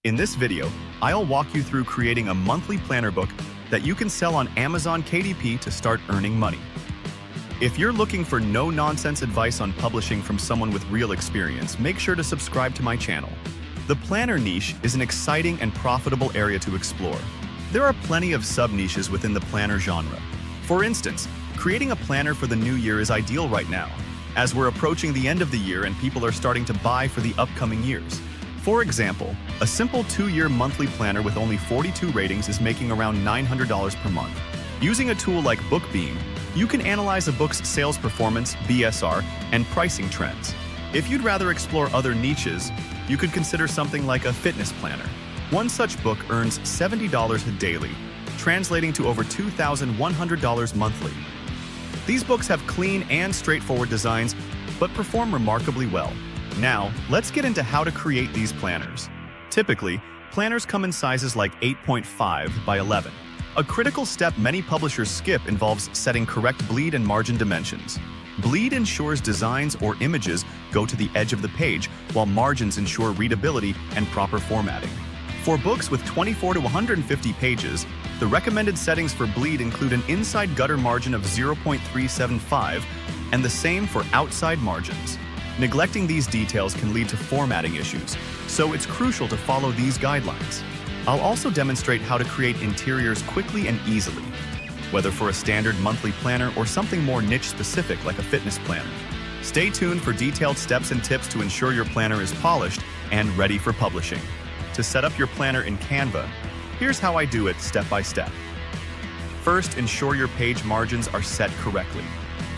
In this video, I'll walk you through creating a monthly planner book that you can sell on Amazon KDP to start earning money. If you're looking for no-nonsense advice on publishing from someone with real experience, make sure to subscribe to my channel. The planner niche is an exciting and profitable area to explore. There are plenty of sub-niches within the planner genre. For instance, creating a planner for the new year is ideal right now, as we're approaching the end of the year and people are starting to buy for the upcoming years. For example, a simple 2-year monthly planner with only 42 ratings is making around $900 per month. Using a tool like BookBeam, you can analyze a book's sales performance, BSR, and pricing trends. If you'd rather explore other niches, you could consider something like a fitness planner. One such book earns $70 daily, translating to over $2,100 monthly. These books have clean and straightforward designs, but perform remarkably well. Now, let's get into how to create these planners. Typically, planners come in sizes like 8.5 by 11. A critical step many publishers skip involves setting correct bleed and margin dimensions. Bleed ensures designs or images go to the edge of the page, while margins ensure readability and proper formatting. For books with 24 to 150 pages, the recommended settings for bleed include an inside gutter margin of 0.375 and the same for outside margins. Neglecting these details can lead to formatting issues, so it's crucial to follow these guidelines. I'll also demonstrate how to create interiors quickly and easily, whether for a standard monthly planner or something more niche-specific like a fitness planner. Stay tuned for detailed steps and tips to ensure your planner is polished and ready for publishing. To set up your planner in Canva, here's how I do it step by step. First, ensure your page margins are set correctly.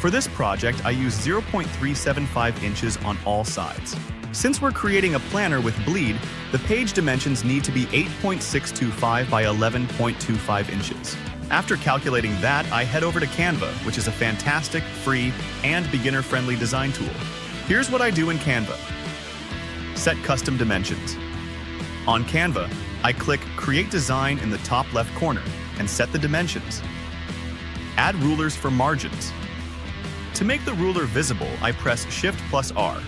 For this project, I use 0.375 inches on all sides. Since we're creating a planner with bleed, the page dimensions need to be 8.625 by 11.25 inches. After calculating that, I head over to Canva, which is a fantastic, free, and beginner-friendly design tool. Here's what I do in Canva. Set custom dimensions. On Canva, I click Create Design in the top left corner and set the dimensions. Add rulers for margins. To make the ruler visible, I press Shift+R.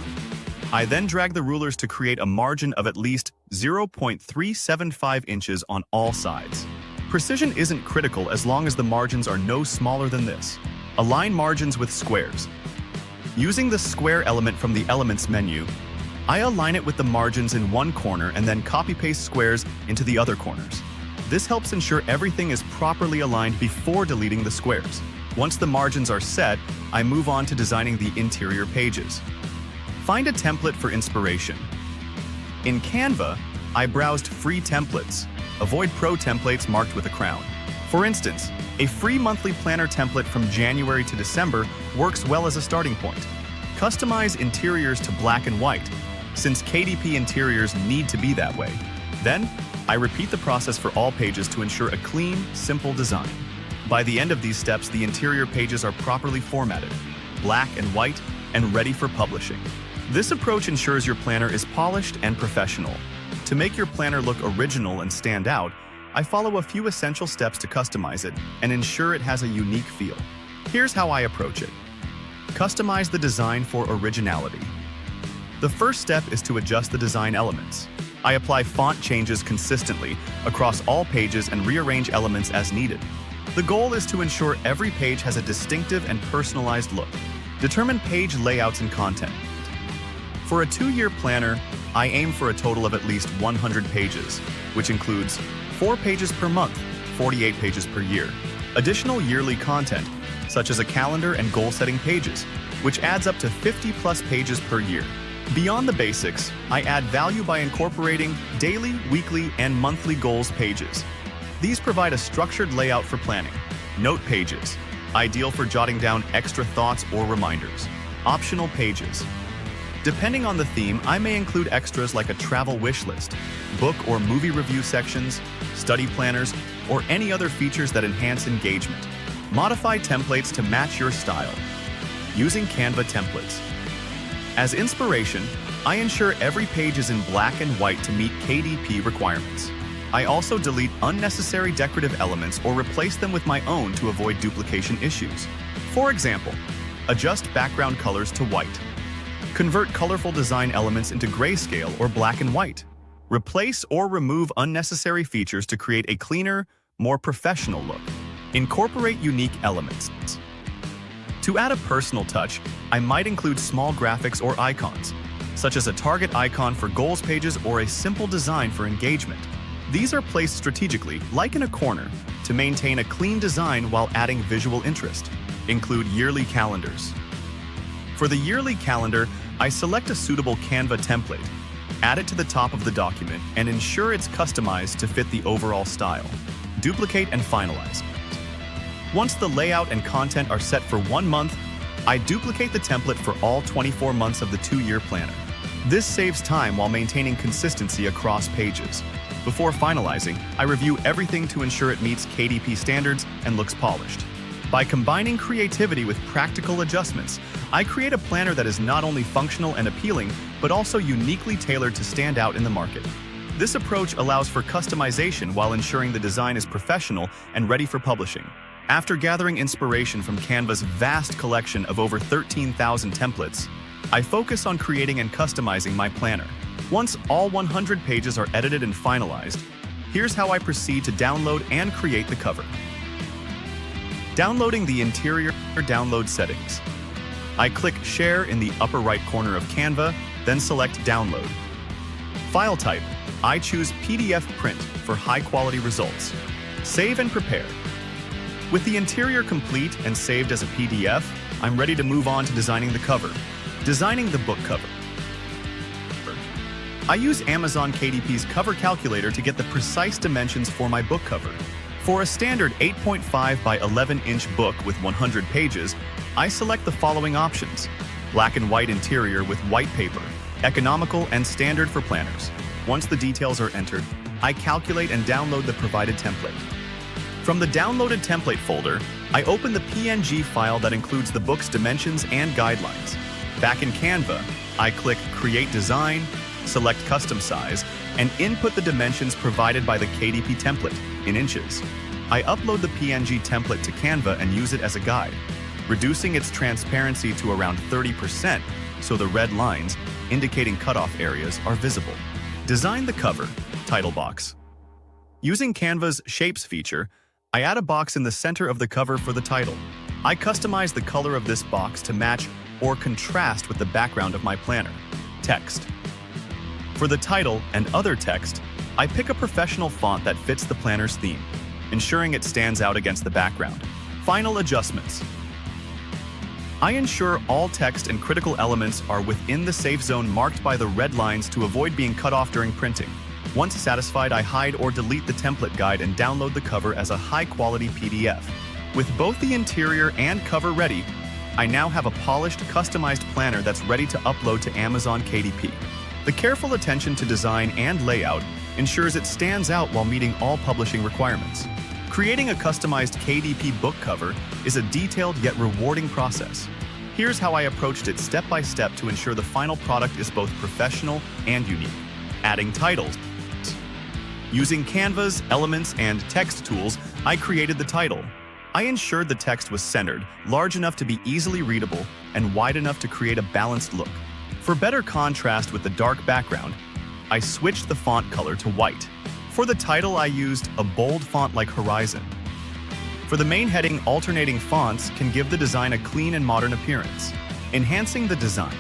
I then drag the rulers to create a margin of at least 0.375 inches on all sides. Precision isn't critical as long as the margins are no smaller than this. Align margins with squares. Using the square element from the Elements menu, I align it with the margins in one corner and then copy-paste squares into the other corners. This helps ensure everything is properly aligned before deleting the squares. Once the margins are set, I move on to designing the interior pages. Find a template for inspiration. In Canva, I browsed free templates. Avoid pro templates marked with a crown. For instance, a free monthly planner template from January to December works well as a starting point. Customize interiors to black and white, since KDP interiors need to be that way. Then, I repeat the process for all pages to ensure a clean, simple design. By the end of these steps, the interior pages are properly formatted, black and white, and ready for publishing. This approach ensures your planner is polished and professional. To make your planner look original and stand out, I follow a few essential steps to customize it and ensure it has a unique feel. Here's how I approach it. Customize the design for originality. The first step is to adjust the design elements. I apply font changes consistently across all pages and rearrange elements as needed. The goal is to ensure every page has a distinctive and personalized look. Determine page layouts and content. For a 2-year planner, I aim for a total of at least 100 pages, which includes 4 pages per month, 48 pages per year. Additional yearly content, such as a calendar and goal-setting pages, which adds up to 50+ pages per year. Beyond the basics, I add value by incorporating daily, weekly, and monthly goals pages. These provide a structured layout for planning. Note pages, ideal for jotting down extra thoughts or reminders. Optional pages. Depending on the theme, I may include extras like a travel wish list, book or movie review sections, study planners, or any other features that enhance engagement. Modify templates to match your style. Using Canva templates. As inspiration, I ensure every page is in black and white to meet KDP requirements. I also delete unnecessary decorative elements or replace them with my own to avoid duplication issues. For example, adjust background colors to white. Convert colorful design elements into grayscale or black and white. Replace or remove unnecessary features to create a cleaner, more professional look. Incorporate unique elements. To add a personal touch, I might include small graphics or icons, such as a target icon for goals pages or a simple design for engagement. These are placed strategically, like in a corner, to maintain a clean design while adding visual interest. Include yearly calendars. For the yearly calendar, I select a suitable Canva template, add it to the top of the document, and ensure it's customized to fit the overall style. Duplicate and finalize. Once the layout and content are set for 1 month, I duplicate the template for all 24 months of the 2-year planner. This saves time while maintaining consistency across pages. Before finalizing, I review everything to ensure it meets KDP standards and looks polished. By combining creativity with practical adjustments, I create a planner that is not only functional and appealing, but also uniquely tailored to stand out in the market. This approach allows for customization while ensuring the design is professional and ready for publishing. After gathering inspiration from Canva's vast collection of over 13,000 templates, I focus on creating and customizing my planner. Once all 100 pages are edited and finalized, here's how I proceed to download and create the cover. Downloading the interior download settings. I click Share in the upper right corner of Canva, then select Download. File type. I choose PDF print for high-quality results. Save and prepare. With the interior complete and saved as a PDF, I'm ready to move on to designing the cover. Designing the book cover. I use Amazon KDP's cover calculator to get the precise dimensions for my book cover. For a standard 8.5 by 11-inch book with 100 pages, I select the following options: black and white interior with white paper, economical and standard for planners. Once the details are entered, I calculate and download the provided template. From the downloaded template folder, I open the PNG file that includes the book's dimensions and guidelines. Back in Canva, I click Create Design, select Custom Size, and input the dimensions provided by the KDP template in inches. I upload the PNG template to Canva and use it as a guide, reducing its transparency to around 30% so the red lines, indicating cutoff areas, are visible. Design the cover, title box. Using Canva's Shapes feature, I add a box in the center of the cover for the title. I customize the color of this box to match or contrast with the background of my planner. Text. For the title and other text, I pick a professional font that fits the planner's theme, ensuring it stands out against the background. Final adjustments. I ensure all text and critical elements are within the safe zone marked by the red lines to avoid being cut off during printing. Once satisfied, I hide or delete the template guide and download the cover as a high-quality PDF. With both the interior and cover ready, I now have a polished, customized planner that's ready to upload to Amazon KDP. The careful attention to design and layout ensures it stands out while meeting all publishing requirements. Creating a customized KDP book cover is a detailed yet rewarding process. Here's how I approached it step by step to ensure the final product is both professional and unique. Adding titles. Using Canva's elements and text tools, I created the title. I ensured the text was centered, large enough to be easily readable, and wide enough to create a balanced look. For better contrast with the dark background, I switched the font color to white. For the title, I used a bold font like Horizon. For the main heading, alternating fonts can give the design a clean and modern appearance, enhancing the design.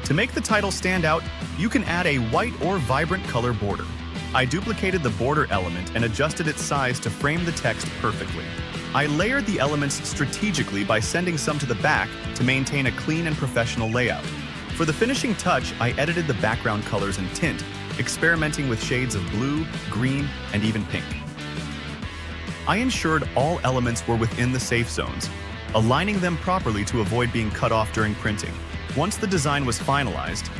To make the title stand out, you can add a white or vibrant color border. I duplicated the border element and adjusted its size to frame the text perfectly. I layered the elements strategically by sending some to the back to maintain a clean and professional layout. For the finishing touch, I edited the background colors and tint, experimenting with shades of blue, green, and even pink. I ensured all elements were within the safe zones, aligning them properly to avoid being cut off during printing. Once the design was finalized,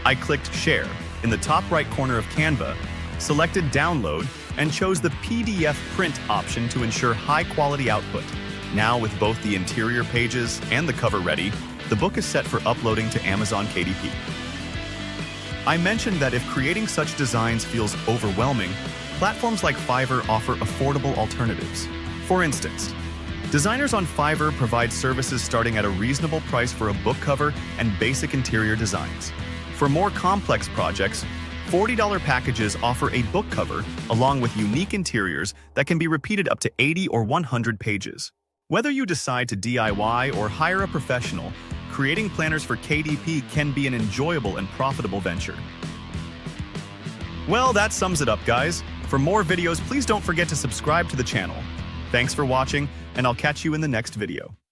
I clicked Share in the top right corner of Canva, selected Download, and chose the PDF print option to ensure high-quality output. Now, with both the interior pages and the cover ready, the book is set for uploading to Amazon KDP. I mentioned that if creating such designs feels overwhelming, platforms like Fiverr offer affordable alternatives. For instance, designers on Fiverr provide services starting at a reasonable price for a book cover and basic interior designs. For more complex projects, $40 packages offer a book cover along with unique interiors that can be repeated up to 80 or 100 pages. Whether you decide to DIY or hire a professional, creating planners for KDP can be an enjoyable and profitable venture. Well, that sums it up, guys. For more videos, please don't forget to subscribe to the channel. Thanks for watching, and I'll catch you in the next video.